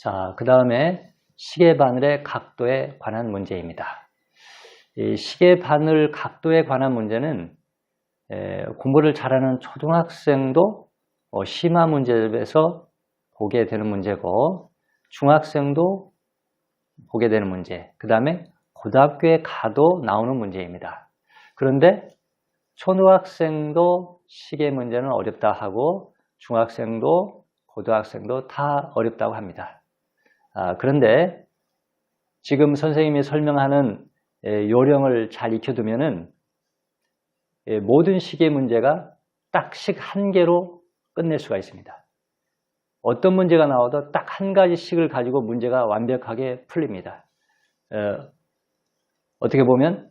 자, 그 다음에 시계 바늘의 각도에 관한 문제입니다. 이 시계 바늘 각도에 관한 문제는 공부를 잘하는 초등학생도 심화 문제집에서 보게 되는 문제고, 중학생도 보게 되는 문제, 그 다음에 고등학교에 가도 나오는 문제입니다. 그런데 초등학생도 시계 문제는 어렵다 하고 중학생도 고등학생도 다 어렵다고 합니다. 그런데 지금 선생님이 설명하는 요령을 잘 익혀두면은 모든 시계 문제가 딱 식 한 개로 끝낼 수가 있습니다. 어떤 문제가 나와도 딱 한 가지 식을 가지고 문제가 완벽하게 풀립니다. 어떻게 보면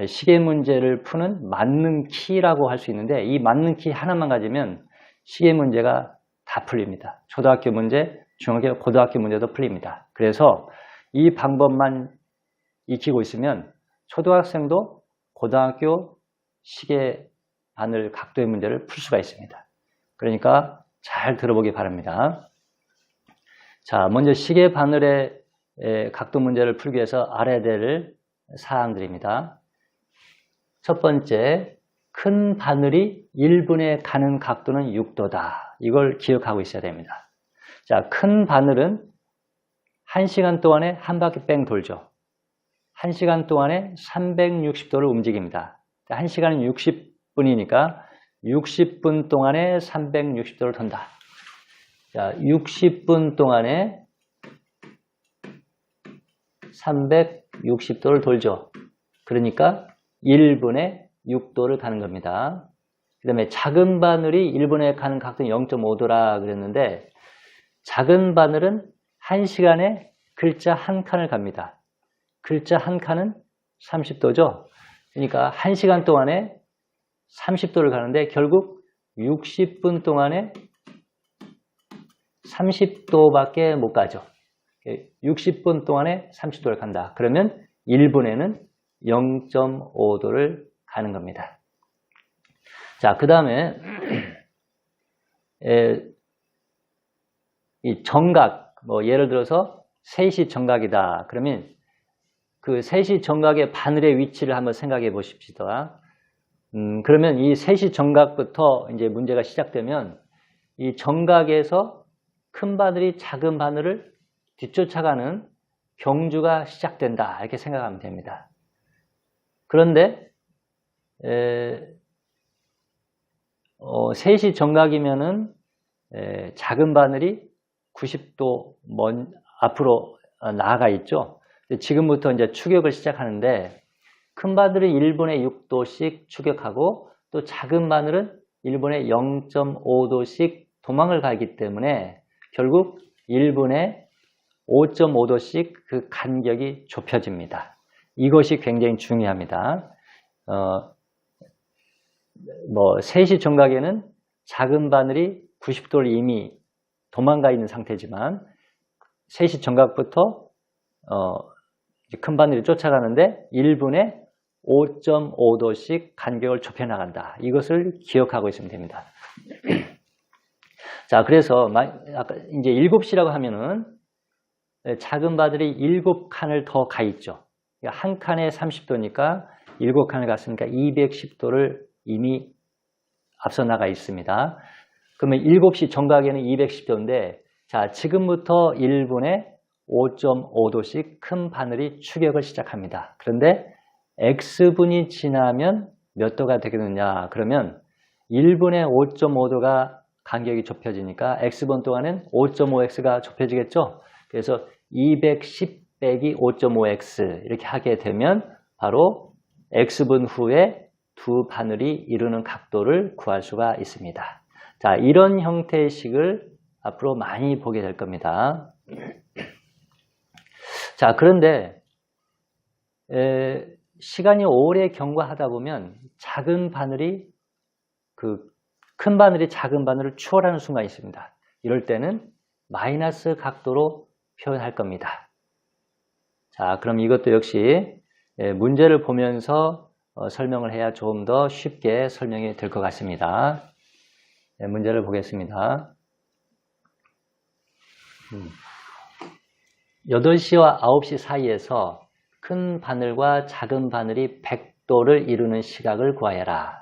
시계 문제를 푸는 만능 키라고 할 수 있는데, 이 만능 키 하나만 가지면 시계 문제가 다 풀립니다. 초등학교 문제, 중학교, 고등학교 문제도 풀립니다. 그래서 이 방법만 익히고 있으면 초등학생도 고등학교 시계 바늘 각도의 문제를 풀 수가 있습니다. 그러니까 잘 들어보기 바랍니다. 자, 먼저 시계 바늘의 각도 문제를 풀기 위해서 알아야 될 사항들입니다. 첫 번째, 큰 바늘이 1분에 가는 각도는 6도다. 이걸 기억하고 있어야 됩니다. 자, 큰 바늘은 1시간 동안에 한 바퀴 뺑 돌죠. 1시간 동안에 360도를 움직입니다. 1시간은 60분이니까 60분 동안에 360도를 돈다. 자, 60분 동안에 360도를 돌죠. 그러니까 1분에 6도를 가는 겁니다. 그 다음에 작은 바늘이 1분에 가는 각도는 0.5도라 그랬는데, 작은 바늘은 1시간에 글자 한 칸을 갑니다. 글자 한 칸은 30도죠. 그러니까 1시간 동안에 30도를 가는데 결국 60분 동안에 30도밖에 못 가죠. 60분 동안에 30도를 간다. 그러면 1분에는 0.5도를 가는 겁니다. 자, 그 다음에 이 정각, 예를 들어서 3시 정각이다. 그러면 그 3시 정각의 바늘의 위치를 한번 생각해 보십시다. 그러면 이 3시 정각부터 이제 문제가 시작되면 이 정각에서 큰 바늘이 작은 바늘을 뒤쫓아가는 경주가 시작된다. 이렇게 생각하면 됩니다. 그런데 3시 정각이면은 작은 바늘이 90도 앞으로 나아가 있죠. 지금부터 이제 추격을 시작하는데, 큰 바늘은 1분에 6도씩 추격하고 또 작은 바늘은 1분에 0.5도씩 도망을 가기 때문에 결국 1분에 5.5도씩 그 간격이 좁혀집니다. 이것이 굉장히 중요합니다. 3시 정각에는 작은 바늘이 90도를 이미 도망가 있는 상태지만 3시 정각부터 큰 바늘이 쫓아가는데 1분에 5.5도씩 간격을 좁혀나간다. 이것을 기억하고 있으면 됩니다. 자, 그래서 아까 이제 7시라고 하면은 작은 바늘이 7칸을 더 가 있죠. 한 칸에 30도니까 7칸을 갔으니까 210도를 이미 앞서 나가 있습니다. 그러면 7시 정각에는 210도인데, 자, 지금부터 1분에 5.5도씩 큰 바늘이 추격을 시작합니다. 그런데 X분이 지나면 몇 도가 되겠느냐? 그러면 1분에 5.5도가 간격이 좁혀지니까 X분 동안은 5.5X가 좁혀지겠죠? 그래서 210 빼기 5.5X 이렇게 하게 되면 바로 X분 후에 두 바늘이 이루는 각도를 구할 수가 있습니다. 자, 이런 형태의 식을 앞으로 많이 보게 될 겁니다. 자, 그런데 시간이 오래 경과하다 보면 작은 바늘이 큰 바늘이 작은 바늘을 추월하는 순간이 있습니다. 이럴 때는 마이너스 각도로 표현할 겁니다. 자, 그럼 이것도 역시 문제를 보면서 설명을 해야 조금 더 쉽게 설명이 될 것 같습니다. 문제를 보겠습니다. 8시와 9시 사이에서 큰 바늘과 작은 바늘이 100도를 이루는 시각을 구하여라.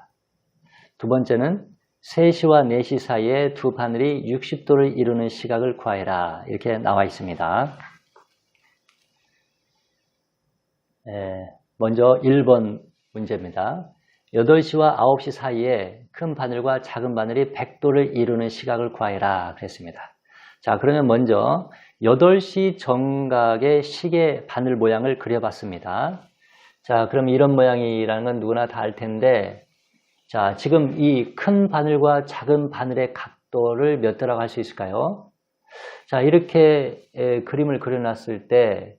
두 번째는 3시와 4시 사이에 두 바늘이 60도를 이루는 시각을 구하여라. 이렇게 나와 있습니다. 먼저 1번 문제입니다. 8시와 9시 사이에 큰 바늘과 작은 바늘이 100도를 이루는 시각을 구하여라. 그랬습니다. 자, 그러면 먼저 8시 정각의 시계 바늘 모양을 그려봤습니다. 자, 그럼 이런 모양이라는 건 누구나 다 알 텐데, 자, 지금 이 큰 바늘과 작은 바늘의 각도를 몇 도라고 할 수 있을까요? 자, 이렇게 그림을 그려놨을 때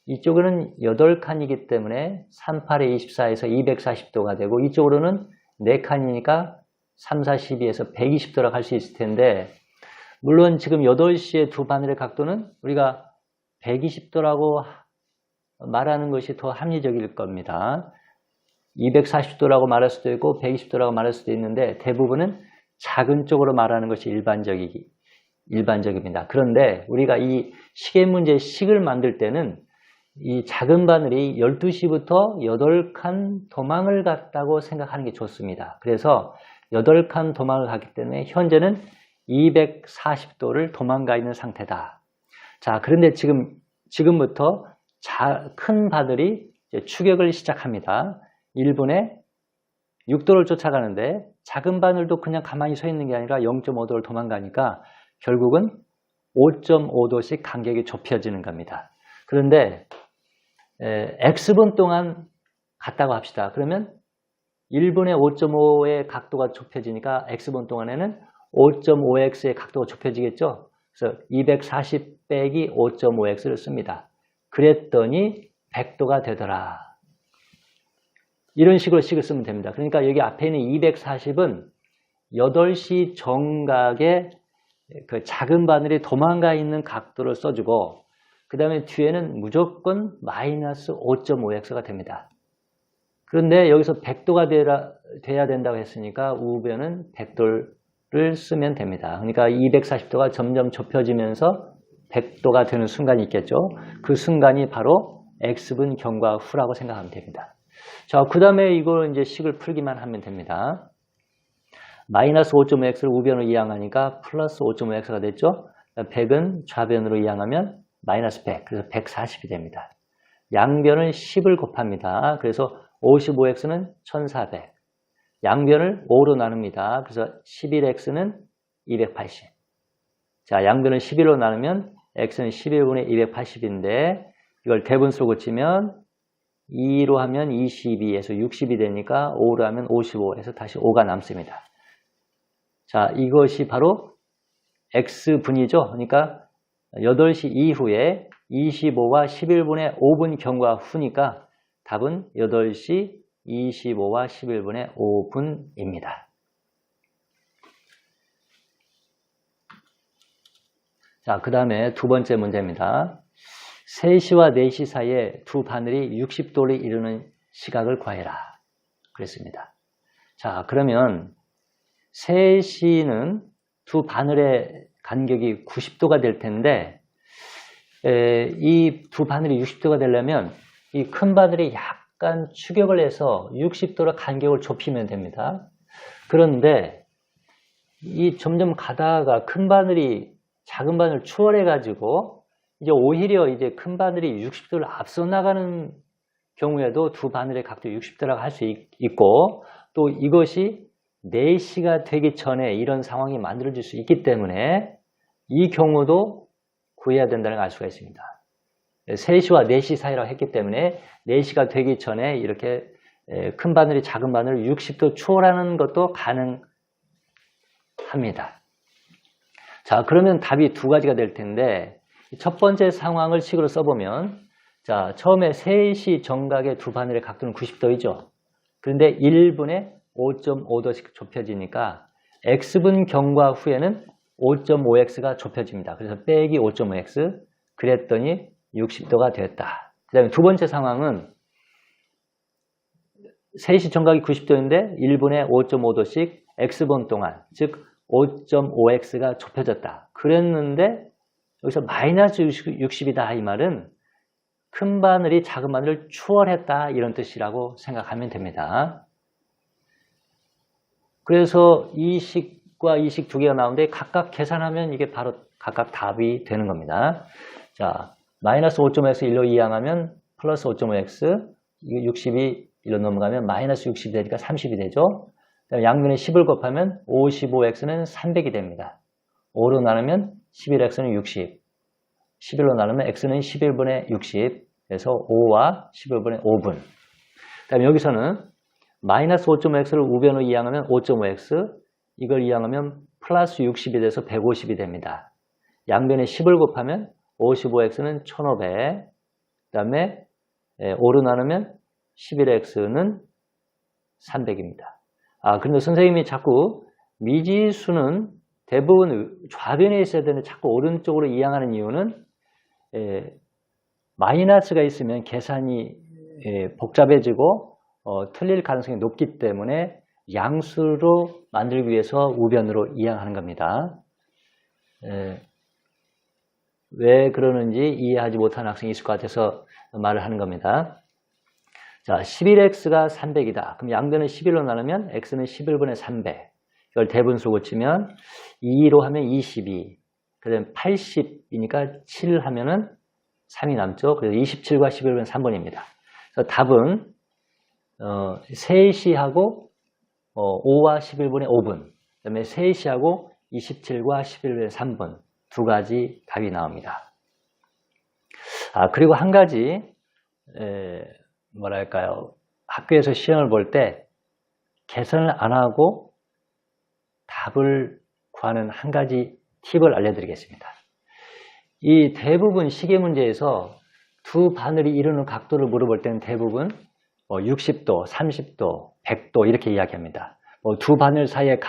이쪽으로는 8칸이기 때문에 3, 8에 24에서 240도가 되고 이쪽으로는 4칸이니까 3, 4, 12에서 120도라고 할 수 있을 텐데 물론 지금 8시의 두 바늘의 각도는 우리가 120도라고 말하는 것이 더 합리적일 겁니다. 240도라고 말할 수도 있고 120도라고 말할 수도 있는데 대부분은 작은 쪽으로 말하는 것이 일반적입니다. 그런데 우리가 이 시계 문제의 식을 만들 때는 이 작은 바늘이 12시부터 8칸 도망을 갔다고 생각하는 게 좋습니다. 그래서 8칸 도망을 갔기 때문에 현재는 240도를 도망가 있는 상태다. 자, 그런데 지금부터 큰 바늘이 이제 추격을 시작합니다. 1분에 6도를 쫓아가는데 작은 바늘도 그냥 가만히 서 있는 게 아니라 0.5도를 도망가니까 결국은 5.5도씩 간격이 좁혀지는 겁니다. 그런데 X분 동안 갔다고 합시다. 그러면 1분에 5.5의 각도가 좁혀지니까 X분 동안에는 5.5X의 각도가 좁혀지겠죠. 그래서 240 빼기 5.5X를 씁니다. 그랬더니 100도가 되더라. 이런 식으로 식을 쓰면 됩니다. 그러니까 여기 앞에 있는 240은 8시 정각에 그 작은 바늘이 도망가 있는 각도를 써주고 그 다음에 뒤에는 무조건 마이너스 5.5x가 됩니다. 그런데 여기서 100도가 돼야 된다고 했으니까 우변은 100도를 쓰면 됩니다. 그러니까 240도가 점점 좁혀지면서 100도가 되는 순간이 있겠죠. 그 순간이 바로 x분 경과 후라고 생각하면 됩니다. 자, 그 다음에 이걸 이제 식을 풀기만 하면 됩니다. 마이너스 5.5x를 우변으로 이항하니까 플러스 5.5x가 됐죠. 100은 좌변으로 이항하면 마이너스 100, 그래서 140이 됩니다. 양변을 10을 곱합니다. 그래서 55x는 1400. 양변을 5로 나눕니다. 그래서 11x는 280. 자, 양변을 11로 나누면 x는 11분의 280인데 이걸 대분수로 고치면 2로 하면 22에서 60이 되니까 5로 하면 55에서 다시 5가 남습니다. 자, 이것이 바로 x분이죠. 그러니까 8시 이후에 25와 11분의 5분 경과 후니까 답은 8시 25와 11분의 5분입니다. 자, 그 다음에 두 번째 문제입니다. 3시와 4시 사이에 두 바늘이 60도를 이루는 시각을 구하여라. 그랬습니다. 자, 그러면 3시는 두 바늘의 간격이 90도가 될 텐데 이 두 바늘이 60도가 되려면 이 큰 바늘이 약간 추격을 해서 60도로 간격을 좁히면 됩니다. 그런데 이 점점 가다가 큰 바늘이 작은 바늘을 추월해 가지고 이제 오히려 이제 큰 바늘이 60도를 앞서 나가는 경우에도 두 바늘의 각도 60도라고 할 수 있고 또 이것이 4시가 되기 전에 이런 상황이 만들어질 수 있기 때문에 이 경우도 구해야 된다는 걸 알 수가 있습니다. 3시와 4시 사이라고 했기 때문에 4시가 되기 전에 이렇게 큰 바늘이 작은 바늘을 60도 추월하는 것도 가능합니다. 자, 그러면 답이 두 가지가 될 텐데 첫 번째 상황을 식으로 써보면 자, 처음에 3시 정각의 두 바늘의 각도는 90도이죠. 그런데 1분에 5.5도씩 좁혀지니까 x분 경과 후에는 5.5x가 좁혀집니다. 그래서 빼기 5.5x 그랬더니 60도가 됐다. 그 다음에 두 번째 상황은 3시 정각이 90도인데 1분에 5.5도씩 x분 동안 즉 5.5x가 좁혀졌다. 그랬는데 여기서 마이너스 60이다 이 말은 큰 바늘이 작은 바늘을 추월했다 이런 뜻이라고 생각하면 됩니다. 그래서 이 식과 이 식 두 개가 나오는데 각각 계산하면 이게 바로 각각 답이 되는 겁니다. 자, 마이너스 5.5x 1로 이항하면 플러스 5.5x, 이거 60이 1로 넘어가면 마이너스 60이 되니까 30이 되죠. 양변에 10을 곱하면 55x는 300이 됩니다. 5로 나누면 11x는 60, 11로 나누면 x는 11분의 60, 그래서 5와 11분의 5분. 그 다음에 여기서는 마이너스 5.5x를 우변으로 이항하면 5.5x, 이걸 이항하면 플러스 60이 돼서 150이 됩니다. 양변에 10을 곱하면 55x는 1500, 그 다음에 5로 나누면 11x는 300입니다. 그런데 선생님이 자꾸 미지수는 대부분 좌변에 있어야 되는데 자꾸 오른쪽으로 이항하는 이유는 마이너스가 있으면 계산이 복잡해지고 틀릴 가능성이 높기 때문에 양수로 만들기 위해서 우변으로 이항하는 겁니다. 왜 그러는지 이해하지 못하는 학생이 있을 것 같아서 말을 하는 겁니다. 자, 11x가 300이다. 그럼 양변을 11로 나누면 x는 11분의 300. 이걸 대분수로 고치면 2로 하면 22. 그 다음에 80이니까 7 하면은 3이 남죠. 그래서 27과 11분의 3분입니다. 그래서 답은 3시하고 5와 11분의 5분. 그 다음에 3시하고 27과 11분의 3분. 두 가지 답이 나옵니다. 그리고 한 가지 뭐랄까요, 학교에서 시험을 볼 때 계산을 안 하고 답을 구하는 한 가지 팁을 알려드리겠습니다. 이 대부분 시계 문제에서 두 바늘이 이루는 각도를 물어볼 때는 대부분 60도, 30도, 100도 이렇게 이야기합니다. 두 바늘 사이의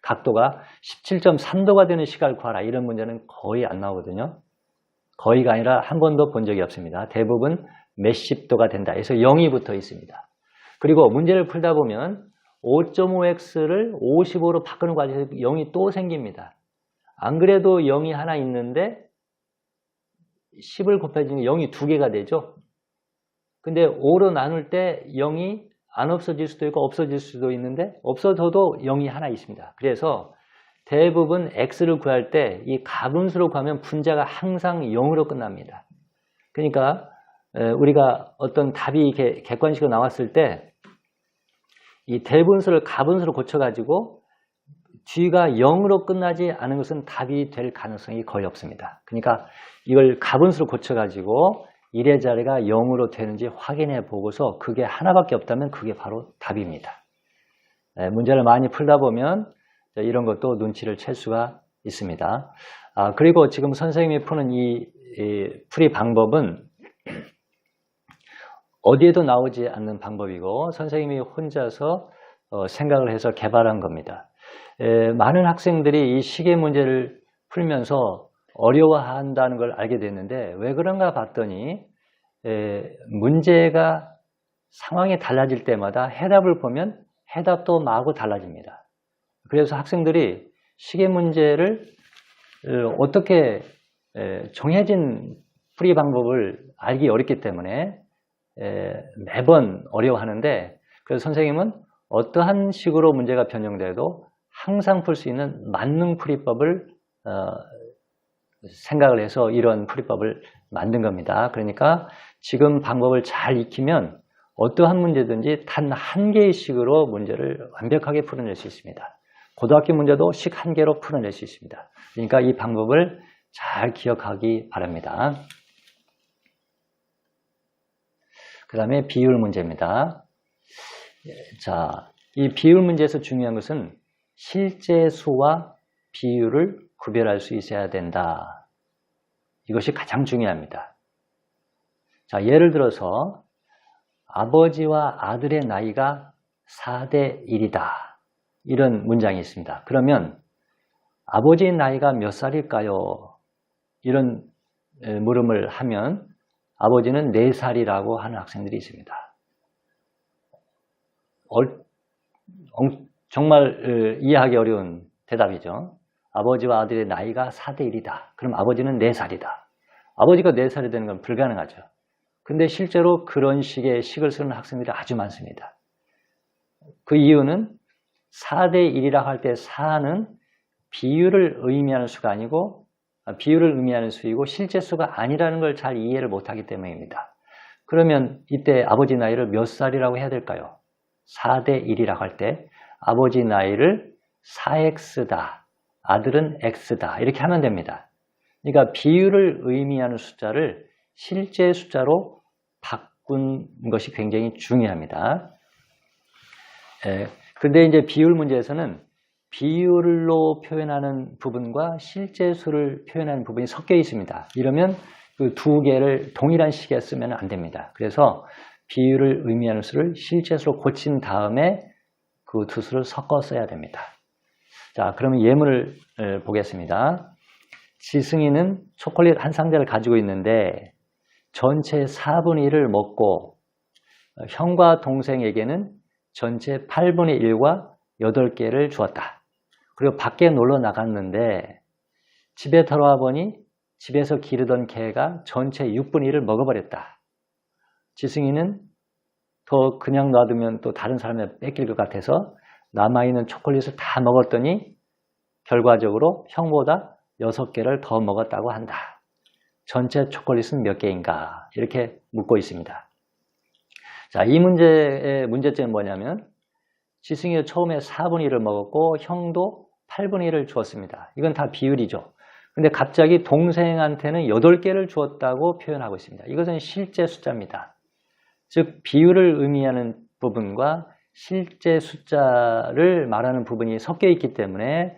각도가 17.3도가 되는 시각을 구하라, 이런 문제는 거의 안 나오거든요. 거의가 아니라 한 번도 본 적이 없습니다. 대부분 몇십 도가 된다 해서 0이 붙어 있습니다. 그리고 문제를 풀다 보면 5.5x를 55로 바꾸는 과정에서 0이 또 생깁니다. 안 그래도 0이 하나 있는데 10을 곱해주면 0이 두 개가 되죠. 근데 5로 나눌 때 0이 안 없어질 수도 있고 없어질 수도 있는데 없어져도 0이 하나 있습니다. 그래서 대부분 x를 구할 때 이 가분수로 구하면 분자가 항상 0으로 끝납니다. 그러니까 우리가 어떤 답이 객관식으로 나왔을 때 이 대분수를 가분수로 고쳐가지고 뒤가 0으로 끝나지 않은 것은 답이 될 가능성이 거의 없습니다. 그러니까 이걸 가분수로 고쳐가지고 1의 자리가 0으로 되는지 확인해 보고서 그게 하나밖에 없다면 그게 바로 답입니다. 문제를 많이 풀다 보면 이런 것도 눈치를 챌 수가 있습니다. 그리고 지금 선생님이 푸는 이 풀이 방법은 어디에도 나오지 않는 방법이고 선생님이 혼자서 생각을 해서 개발한 겁니다. 많은 학생들이 이 시계 문제를 풀면서 어려워한다는 걸 알게 됐는데 왜 그런가 봤더니 문제가 상황이 달라질 때마다 해답을 보면 해답도 마구 달라집니다. 그래서 학생들이 시계 문제를 어떻게 정해진 풀이 방법을 알기 어렵기 때문에 매번 어려워하는데, 그래서 선생님은 어떠한 식으로 문제가 변형돼도 항상 풀 수 있는 만능 풀이법을 생각을 해서 이런 풀이법을 만든 겁니다. 그러니까 지금 방법을 잘 익히면 어떠한 문제든지 단 한 개의 식으로 문제를 완벽하게 풀어낼 수 있습니다. 고등학교 문제도 식 한 개로 풀어낼 수 있습니다. 그러니까 이 방법을 잘 기억하기 바랍니다. 그 다음에 비율 문제입니다. 자, 이 비율 문제에서 중요한 것은 실제 수와 비율을 구별할 수 있어야 된다. 이것이 가장 중요합니다. 자, 예를 들어서 아버지와 아들의 나이가 4대 1이다. 이런 문장이 있습니다. 그러면 아버지의 나이가 몇 살일까요? 이런 물음을 하면 아버지는 4살이라고 하는 학생들이 있습니다. 정말 이해하기 어려운 대답이죠. 아버지와 아들의 나이가 4대1이다. 그럼 아버지는 4살이다. 아버지가 4살이 되는 건 불가능하죠. 근데 실제로 그런 식의 식을 쓰는 학생들이 아주 많습니다. 그 이유는 4대1이라고 할 때 4는 비율을 의미하는 수가 아니고 비율을 의미하는 수이고 실제 수가 아니라는 걸 잘 이해를 못하기 때문입니다. 그러면 이때 아버지 나이를 몇 살이라고 해야 될까요? 4대1이라고 할 때 아버지 나이를 4x다. 아들은 x다. 이렇게 하면 됩니다. 그러니까 비율을 의미하는 숫자를 실제 숫자로 바꾼 것이 굉장히 중요합니다. 근데 이제 비율 문제에서는 비율로 표현하는 부분과 실제 수를 표현하는 부분이 섞여 있습니다. 이러면 그 두 개를 동일한 시기에 쓰면 안 됩니다. 그래서 비율을 의미하는 수를 실제 수로 고친 다음에 그 두 수를 섞어 써야 됩니다. 자, 그러면 예문을 보겠습니다. 지승이는 초콜릿 한 상자를 가지고 있는데 전체 4분의 1을 먹고 형과 동생에게는 전체 8분의 1과 8개를 주었다. 그리고 밖에 놀러 나갔는데 집에 돌아와 보니 집에서 기르던 개가 전체 6분의 1을 먹어버렸다. 지승이는 더 그냥 놔두면 또 다른 사람에 뺏길 것 같아서 남아있는 초콜릿을 다 먹었더니 결과적으로 형보다 6개를 더 먹었다고 한다. 전체 초콜릿은 몇 개인가? 이렇게 묻고 있습니다. 자, 이 문제의 문제점은 뭐냐면 지승이가 처음에 4분의 1을 먹었고 형도 8분의 1을 주었습니다. 이건 다 비율이죠. 근데 갑자기 동생한테는 8개를 주었다고 표현하고 있습니다. 이것은 실제 숫자입니다. 즉 비율을 의미하는 부분과 실제 숫자를 말하는 부분이 섞여 있기 때문에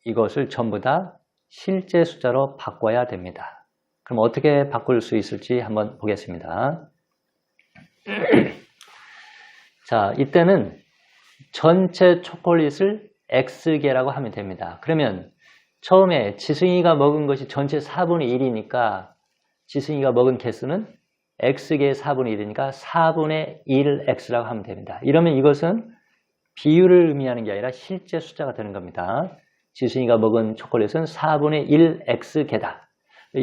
이것을 전부 다 실제 숫자로 바꿔야 됩니다. 그럼 어떻게 바꿀 수 있을지 한번 보겠습니다. 자, 이때는 전체 초콜릿을 X개라고 하면 됩니다. 그러면 처음에 지승이가 먹은 것이 전체 4분의 1이니까 지승이가 먹은 개수는 X개의 4분의 1이니까 4분의 1X라고 하면 됩니다. 이러면 이것은 비율을 의미하는 게 아니라 실제 숫자가 되는 겁니다. 지승이가 먹은 초콜릿은 4분의 1X개다.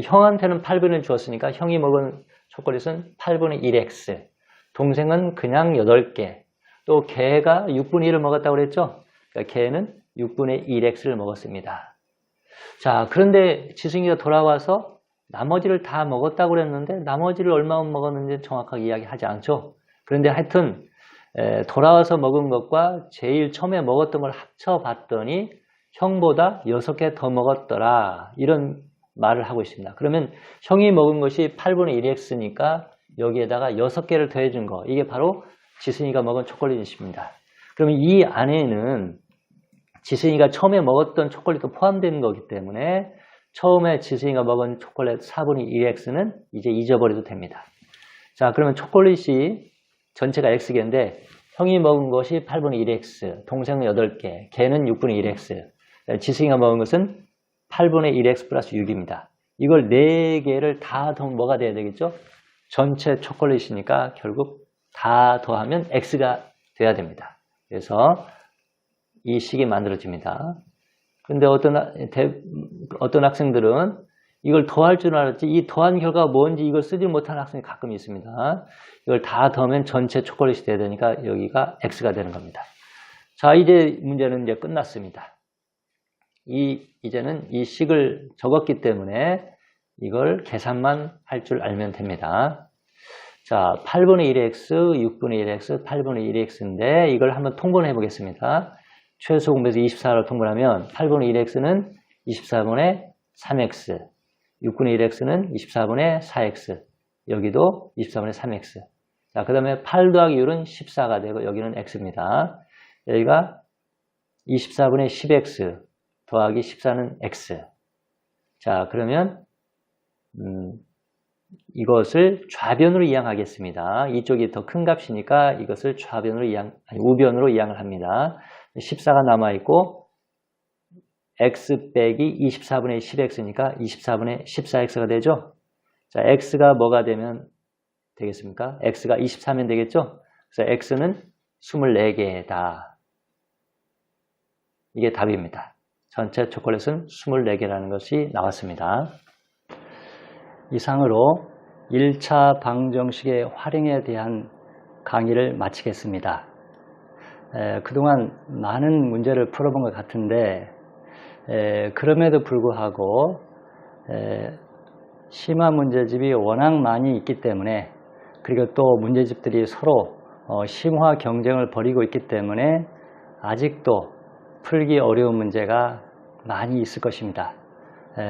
형한테는 8분의 1 주었으니까 형이 먹은 초콜릿은 8분의 1X. 동생은 그냥 8개. 또 개가 6분의 1을 먹었다고 그랬죠? 그러니까 개는 6분의 1X를 먹었습니다. 자, 그런데 지승이가 돌아와서 나머지를 다 먹었다고 그랬는데 나머지를 얼마나 먹었는지 정확하게 이야기하지 않죠. 그런데 하여튼 돌아와서 먹은 것과 제일 처음에 먹었던 걸 합쳐봤더니 형보다 6개 더 먹었더라. 이런 말을 하고 있습니다. 그러면 형이 먹은 것이 8분의 1X니까 여기에다가 6개를 더해준 거. 이게 바로 지승이가 먹은 초콜릿입니다. 그러면 이 안에는 지승이가 처음에 먹었던 초콜릿도 포함되는 거기 때문에 처음에 지승이가 먹은 초콜릿 4분의 1X는 이제 잊어버려도 됩니다. 자, 그러면 초콜릿이 전체가 X개인데 형이 먹은 것이 8분의 1X, 동생은 8개, 걔는 6분의 1X. 지승이가 먹은 것은 8분의 1X 플러스 6입니다. 이걸 4개를 다 더하면 뭐가 돼야 되겠죠? 전체 초콜릿이니까 결국 다 더하면 X가 돼야 됩니다. 그래서 이 식이 만들어집니다. 근데 어떤 학생들은 이걸 더할 줄 알았지 이 더한 결과가 뭔지 이걸 쓰지 못하는 학생이 가끔 있습니다. 이걸 다 더하면 전체 초콜릿이 돼야 되니까 여기가 X가 되는 겁니다. 자, 이제 문제는 이제 끝났습니다. 이제는 이 식을 적었기 때문에 이걸 계산만 할 줄 알면 됩니다. 자, 8분의 1x, 6분의 1x, 8분의 1x인데 이걸 한번 통분해 보겠습니다. 최소 공배수 24를 통분하면 8분의 1x는 24분의 3x, 6분의 1x는 24분의 4x, 여기도 24분의 3x. 자, 그 다음에 8 더하기 6은 14가 되고 여기는 x입니다. 여기가 24분의 10x 더하기 14는 x. 자, 그러면 이것을 좌변으로 이항하겠습니다. 이쪽이 더 큰 값이니까 이것을 좌변으로 우변으로 이항을 합니다. 14가 남아있고 x 빼기 24분의 10x니까 24분의 14x가 되죠. 자, x가 뭐가 되면 되겠습니까? x가 24면 되겠죠. 그래서 x는 24개다. 이게 답입니다. 전체 초콜릿은 24개라는 것이 나왔습니다. 이상으로 1차 방정식의 활용에 대한 강의를 마치겠습니다. 그동안 많은 문제를 풀어본 것 같은데 그럼에도 불구하고 심화 문제집이 워낙 많이 있기 때문에, 그리고 또 문제집들이 서로 심화 경쟁을 벌이고 있기 때문에 아직도 풀기 어려운 문제가 많이 있을 것입니다.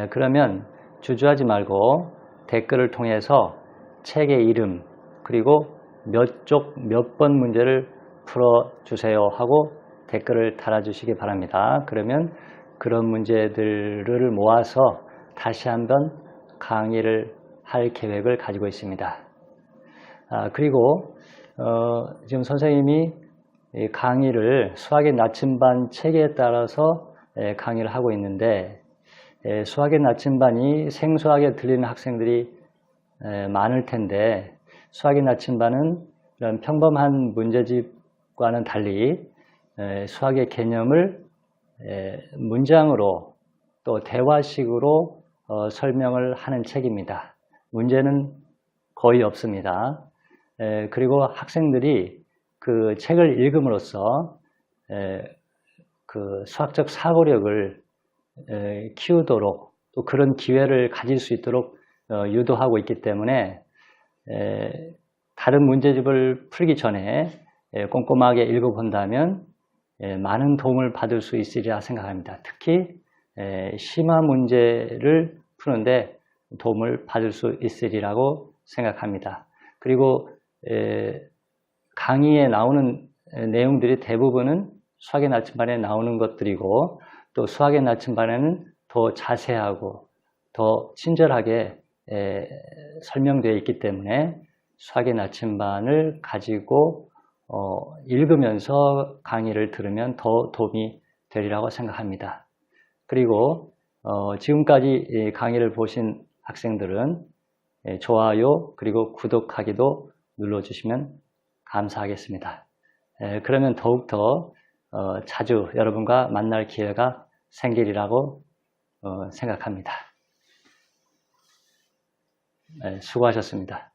그러면 주저하지 말고 댓글을 통해서 책의 이름 그리고 몇 쪽 몇 번 문제를 풀어주세요 하고 댓글을 달아주시기 바랍니다. 그러면 그런 문제들을 모아서 다시 한번 강의를 할 계획을 가지고 있습니다. 그리고 지금 선생님이 강의를 수학의 나침반 체계에 따라서 강의를 하고 있는데, 수학의 나침반이 생소하게 들리는 학생들이 많을 텐데, 수학의 나침반은 이런 평범한 문제집과는 달리 수학의 개념을 문장으로 또 대화식으로 설명을 하는 책입니다. 문제는 거의 없습니다. 그리고 학생들이 그 책을 읽음으로써 그 수학적 사고력을 키우도록, 또 그런 기회를 가질 수 있도록 유도하고 있기 때문에 다른 문제집을 풀기 전에 꼼꼼하게 읽어본다면 많은 도움을 받을 수 있으리라 생각합니다. 특히 심화 문제를 푸는데 도움을 받을 수 있으리라고 생각합니다. 그리고 강의에 나오는 내용들이 대부분은 수학의 나침반에 나오는 것들이고, 또 수학의 나침반에는 더 자세하고 더 친절하게 설명되어 있기 때문에 수학의 나침반을 가지고 읽으면서 강의를 들으면 더 도움이 되리라고 생각합니다. 그리고 지금까지 강의를 보신 학생들은 좋아요 그리고 구독하기도 눌러주시면 감사하겠습니다. 그러면 더욱더 자주 여러분과 만날 기회가 생기리라고 생각합니다. 수고하셨습니다.